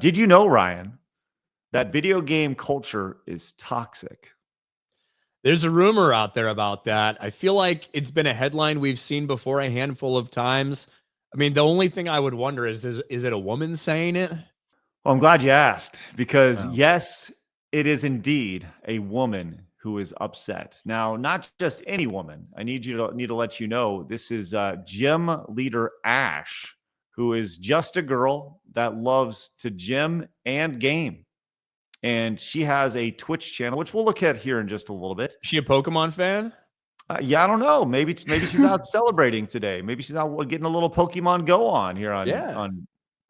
Did you know, Ryan, that video game culture is toxic? There's a rumor out there about that. I feel like it's been a headline we've seen before a handful of times. I mean, the only thing I would wonder is it a woman saying it? Well, I'm glad you asked because, Oh. yes, it is indeed a woman who is upset. Now, not just any woman. I need to let you know this is gym leader Ash, who is just a girl that loves to gym and game. And she has a Twitch channel, which we'll look at here in just a little bit. Is she a Pokemon fan? Yeah, I don't know. Maybe she's out celebrating today. Maybe she's out getting a little Pokemon Go on here on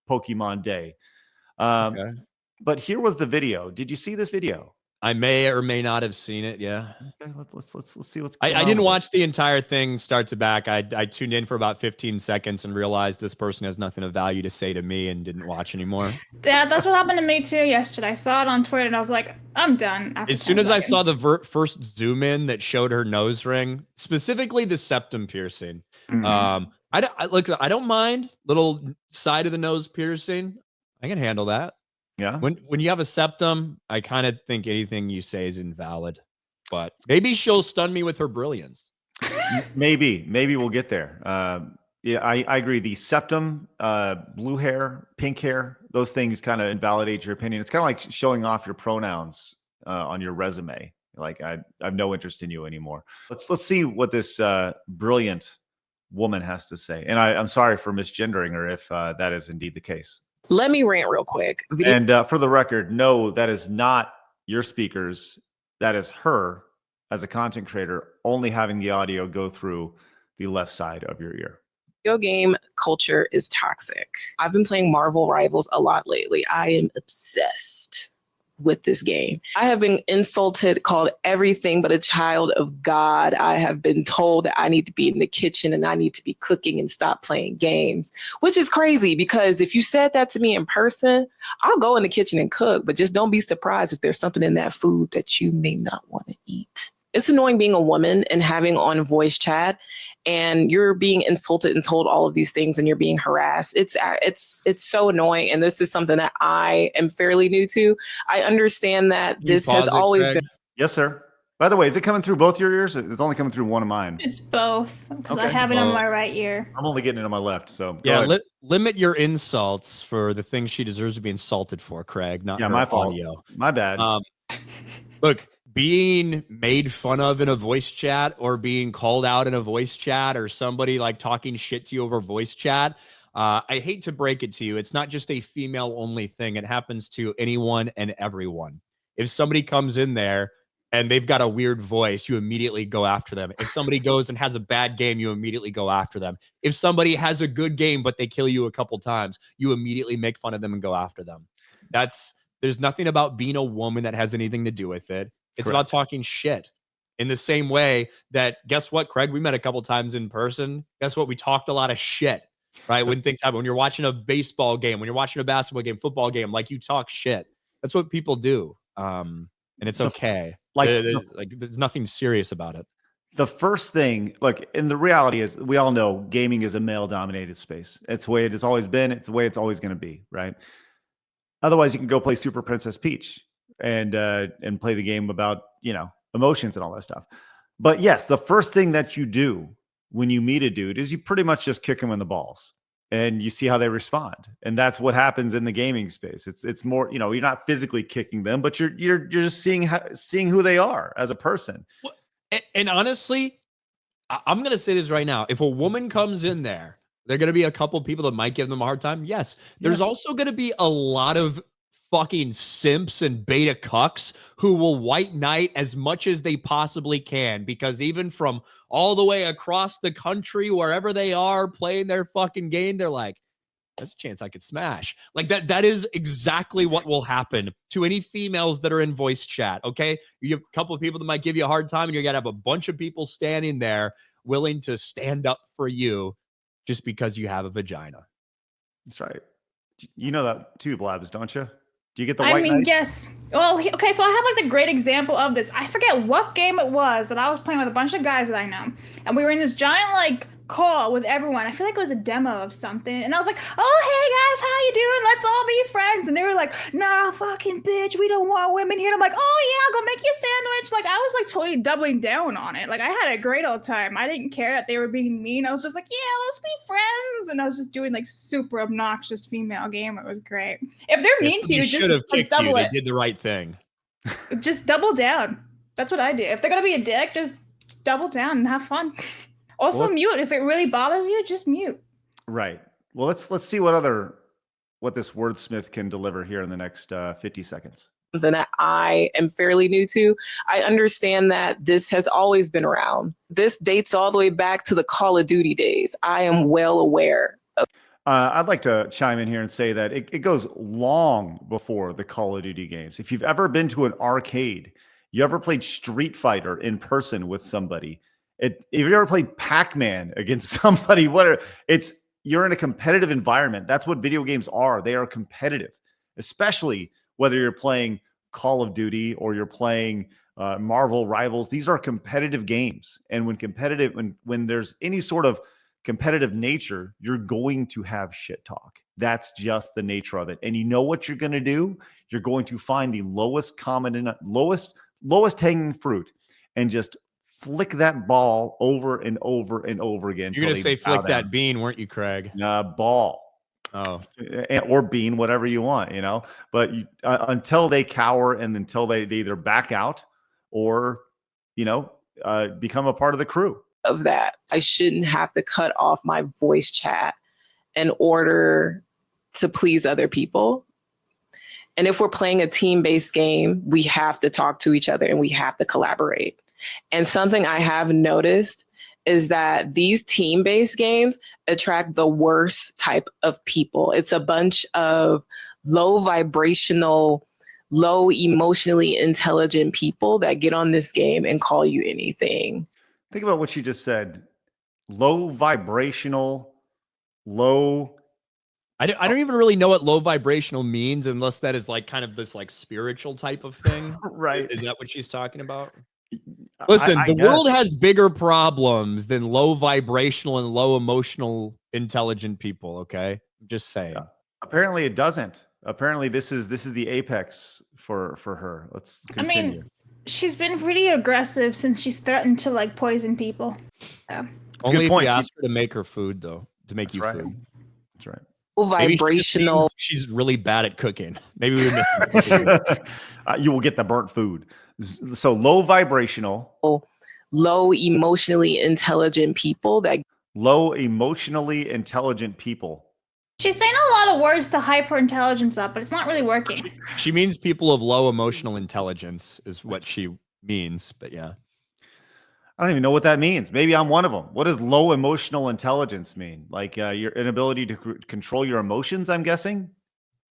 Pokemon Day. Okay. But here was the video. Did you see this video? I may or may not have seen it. Yeah. Okay, let's see what's going on. I didn't watch the entire thing start to back. I tuned in for about 15 seconds and realized this person has nothing of value to say to me and didn't watch anymore. Yeah, that's what happened to me too yesterday. I saw it on Twitter and I was like, I'm done. As soon as I saw the first zoom in that showed her nose ring, specifically the septum piercing, I don't mind little side of the nose piercing. I can handle that. Yeah. When you have a septum, I kind of think anything you say is invalid. But maybe she'll stun me with her brilliance. Maybe we'll get there. Yeah, I agree. The septum, blue hair, pink hair, those things kind of invalidate your opinion. It's kind of like showing off your pronouns on your resume. Like I have no interest in you anymore. Let's see what this brilliant woman has to say. And I'm sorry for misgendering her if that is indeed the case. Let me rant real quick. And for the record, no, that is not your speakers. That is her as a content creator, only having the audio go through the left side of your ear. Video game culture is toxic. I've been playing Marvel Rivals a lot lately. I am obsessed with this game. I have been insulted, called everything but a child of God. I have been told that I need to be in the kitchen and I need to be cooking and stop playing games, which is crazy because if you said that to me in person, I'll go in the kitchen and cook, but just don't be surprised if there's something in that food that you may not want to eat. It's annoying being a woman and having on voice chat and you're being insulted and told all of these things and you're being harassed. It's so annoying. And this is something that I am fairly new to. I understand that this has always been. Yes, sir. By the way, is it coming through both your ears? It's only coming through one of mine. It's both because I have it on my right ear. I'm only getting it on my left. So yeah, limit your insults for the things she deserves to be insulted for, Craig. Not her my fault. audio. My bad. Look, being made fun of in a voice chat or being called out in a voice chat or somebody like talking shit to you over voice chat, I hate to break it to you. It's not just a female only thing. It happens to anyone and everyone. If somebody comes in there and they've got a weird voice, you immediately go after them. If somebody goes and has a bad game, you immediately go after them. If somebody has a good game, but they kill you a couple times, you immediately make fun of them and go after them. There's nothing about being a woman that has anything to do with it. It's about talking shit in the same way that, guess what, Craig? We met a couple times in person. Guess what? We talked a lot of shit, right? When things happen, when you're watching a baseball game, when you're watching a basketball game, football game, like you talk shit. That's what people do. And it's okay. There's nothing serious about it. The first thing, look, and the reality is we all know gaming is a male dominated space. It's the way it has always been. It's the way it's always going to be, right? Otherwise, you can go play Super Princess Peach and play the game about, emotions and all that stuff. But yes, the first thing that you do when you meet a dude is you pretty much just kick them in the balls and you see how they respond. And that's what happens in the gaming space. It's more, you're not physically kicking them, but you're just seeing who they are as a person. And honestly, I'm going to say this right now. If a woman comes in there, there are going to be a couple people that might give them a hard time. Yes. There's also going to be a lot of fucking simps and beta cucks who will white knight as much as they possibly can, because even from all the way across the country, wherever they are playing their fucking game, they're like, there's a chance I could smash. Like that is exactly what will happen to any females that are in voice chat. Okay. You have a couple of people that might give you a hard time and you're going to have a bunch of people standing there willing to stand up for you just because you have a vagina. That's right. You know that too, Blabs, don't you? Do you get the white knight? Yes. Well, okay, so I have like the great example of this. I forget what game it was that I was playing with a bunch of guys that I know. And we were in this giant like call with everyone. I feel like it was a demo of something. And I was like, oh, hey guys, how you doing? Let's all be friends. And they were like, nah, fucking bitch, we don't want women here. And I'm like, oh yeah, I'll go make you a sandwich. Like I was like totally doubling down on it. Like I had a great old time. I didn't care that they were being mean. I was just like, yeah, let's be friends. And I was just doing like super obnoxious female game. It was great. If they're mean to you, should have just like, kicked you. double They it. did the right thing. Just double down. That's what I do. If they're gonna be a dick, just double down and have fun. Also mute. If it really bothers you, just mute. Right. Well, let's see what this wordsmith can deliver here in the next 50 seconds. Something that I am fairly new to. I understand that this has always been around. This dates all the way back to the Call of Duty days. I am well aware of. I'd like to chime in here and say that it goes long before the Call of Duty games. If you've ever been to an arcade, you ever played Street Fighter in person with somebody, if you ever played Pac-Man against somebody, you're in a competitive environment. That's what video games are. They are competitive, especially whether you're playing Call of Duty or you're playing Marvel Rivals. These are competitive games. And when there's any sort of competitive nature, you're going to have shit talk. That's just the nature of it. And you know what you're going to do? You're going to find the lowest hanging fruit and just flick that ball over and over and over again. You're going to say flick that bean, weren't you, Craig? Ball. Oh. Or bean, whatever you want, but until they cower and until they either back out or, become a part of the crew. Of that, I shouldn't have to cut off my voice chat in order to please other people. And if we're playing a team-based game, we have to talk to each other and we have to collaborate. And something I have noticed is that these team-based games attract the worst type of people. It's a bunch of low vibrational, low emotionally intelligent people that get on this game and call you anything. Think about what you just said. Low vibrational, low. I don't even really know what low vibrational means unless that is like kind of this like spiritual type of thing. Right. Is that what she's talking about? Listen, the world has bigger problems than low vibrational and low emotional intelligent people. Okay. I'm just saying. Yeah. Apparently it doesn't. Apparently this is the apex for her. Let's continue. I mean, she's been pretty aggressive since she's threatened to like poison people. Yeah. Only if you ask her to make her food, though, to make food. That's right. Vibrational. She's really bad at cooking. Maybe we miss it. You will get the burnt food. So low vibrational, low emotionally intelligent people low emotionally intelligent people. She's saying a lot of words to hyper intelligence up, but it's not really working. She means people of low emotional intelligence is what she means. But yeah. I don't even know what that means. Maybe I'm one of them. What does low emotional intelligence mean? Like your inability to control your emotions, I'm guessing?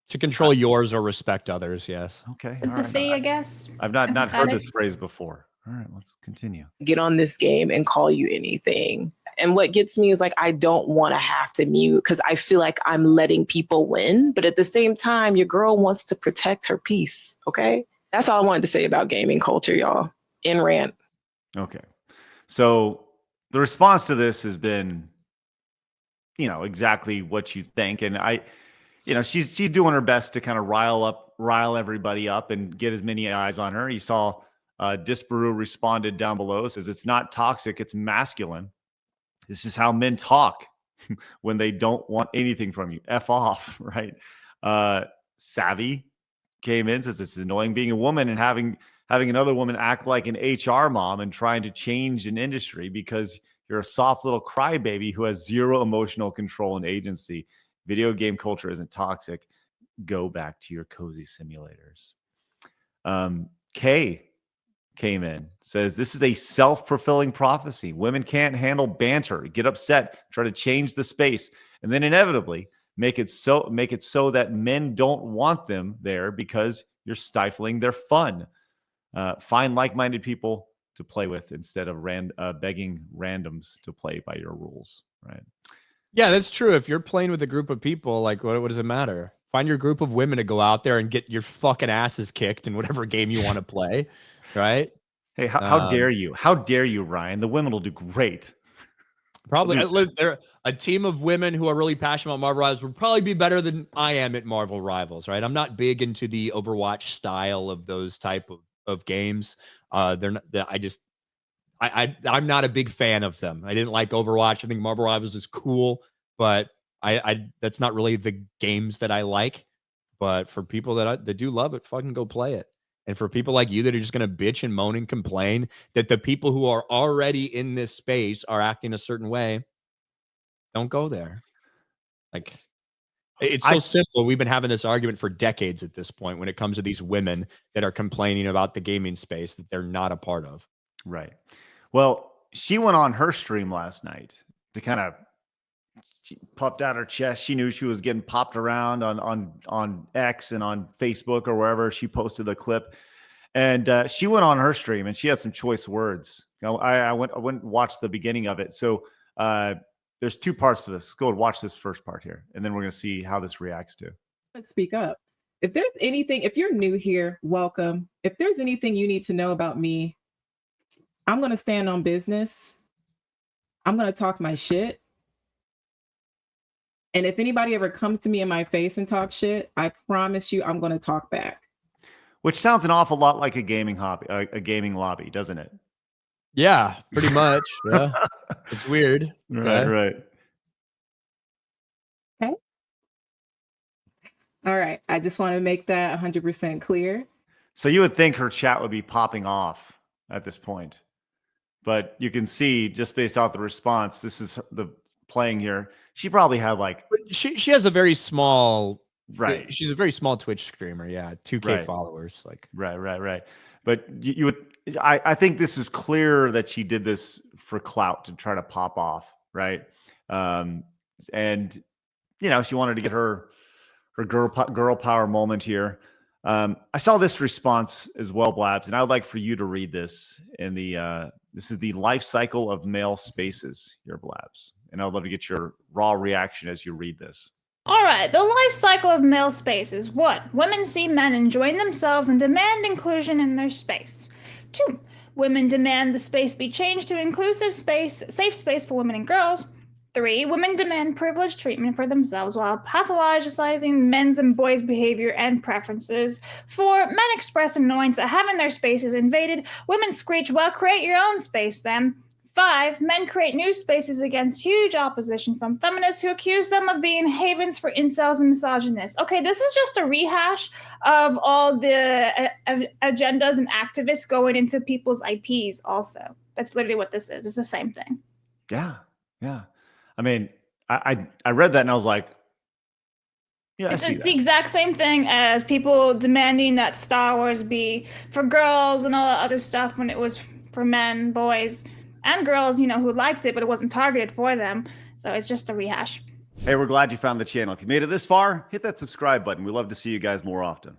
To control yours or respect others, yes. Okay. Empathy, I guess. I've not heard this phrase before. All right, let's continue. Get on this game and call you anything. And what gets me is like, I don't want to have to mute because I feel like I'm letting people win. But at the same time, your girl wants to protect her peace. Okay. That's all I wanted to say about gaming culture, y'all. In rant. Okay. So the response to this has been, exactly what you think. And she's doing her best to kind of rile everybody up and get as many eyes on her. You saw Disparu responded down below, says it's not toxic, it's masculine. This is how men talk when they don't want anything from you. F off, right? Savvy came in, says it's annoying being a woman and having another woman act like an HR mom and trying to change an industry because you're a soft little crybaby who has zero emotional control and agency. Video game culture isn't toxic. Go back to your cozy simulators. Kay came in, says this is a self-fulfilling prophecy. Women can't handle banter, get upset, try to change the space, and then inevitably make it so that men don't want them there because you're stifling their fun. Find like-minded people to play with instead of begging randoms to play by your rules, right? Yeah, that's true. If you're playing with a group of people, like what does it matter? Find your group of women to go out there and get your fucking asses kicked in whatever game you want to play, right? Hey, how dare you? How dare you, Ryan? The women will do great. Probably they're a team of women who are really passionate about Marvel Rivals would probably be better than I am at Marvel Rivals, right? I'm not big into the Overwatch style of those type of games. They're not. I'm not a big fan of them. I didn't like Overwatch. I think Marvel Rivals is cool, but I that's not really the games that I like. But for people that do love it, fucking go play it. And for people like you that are just going to bitch and moan and complain that the people who are already in this space are acting a certain way, don't go there. Like, it's so simple. We've been having this argument for decades at this point when it comes to these women that are complaining about the gaming space that they're not a part of. Right. Well, she went on her stream last night to kind of, she puffed out her chest. She knew she was getting popped around on X and on Facebook or wherever. She posted a clip, and she went on her stream and she had some choice words. You know, I went and watched the beginning of it. So there's two parts to this. Let's go and watch this first part here, and then we're going to see how this reacts to. Let's speak up. If there's anything, if you're new here, welcome. If there's anything you need to know about me, I'm going to stand on business. I'm going to talk my shit. And if anybody ever comes to me in my face and talk shit, I promise you I'm going to talk back. Which sounds an awful lot like a gaming hobby, a gaming lobby, doesn't it? Yeah, pretty much. Yeah. It's weird. Right, right. Okay. All right. I just want to make that 100% clear. So you would think her chat would be popping off at this point. But you can see just based off the response, this is the playing here. She probably had like she has a very small right. She's a very small Twitch streamer. Yeah, 2K right. followers. Like right. But you would. I think this is clear that she did this for clout to try to pop off, right? And you know she wanted to get her girl power moment here. I saw this response as well, Blabs, and I would like for you to read this in the. This is the life cycle of male spaces here, Blabs. And I'd love to get your raw reaction as you read this. All right, the life cycle of male spaces. 1. Women see men enjoying themselves and demand inclusion in their space. 2. Women demand the space be changed to inclusive space, safe space for women and girls. 3. Women demand privileged treatment for themselves while pathologizing men's and boys' behavior and preferences. 4. Men express annoyance at having their spaces invaded. Women screech, well, create your own space then. 5. Men create new spaces against huge opposition from feminists who accuse them of being havens for incels and misogynists. Okay, this is just a rehash of all the agendas and activists going into people's IPs also. That's literally what this is. It's the same thing. Yeah. I mean, I read that and I was like, yeah, it's the exact same thing as people demanding that Star Wars be for girls and all that other stuff when it was for men, boys, and girls, you know, who liked it, but it wasn't targeted for them. So it's just a rehash. Hey, we're glad you found the channel. If you made it this far, hit that subscribe button. We love to see you guys more often.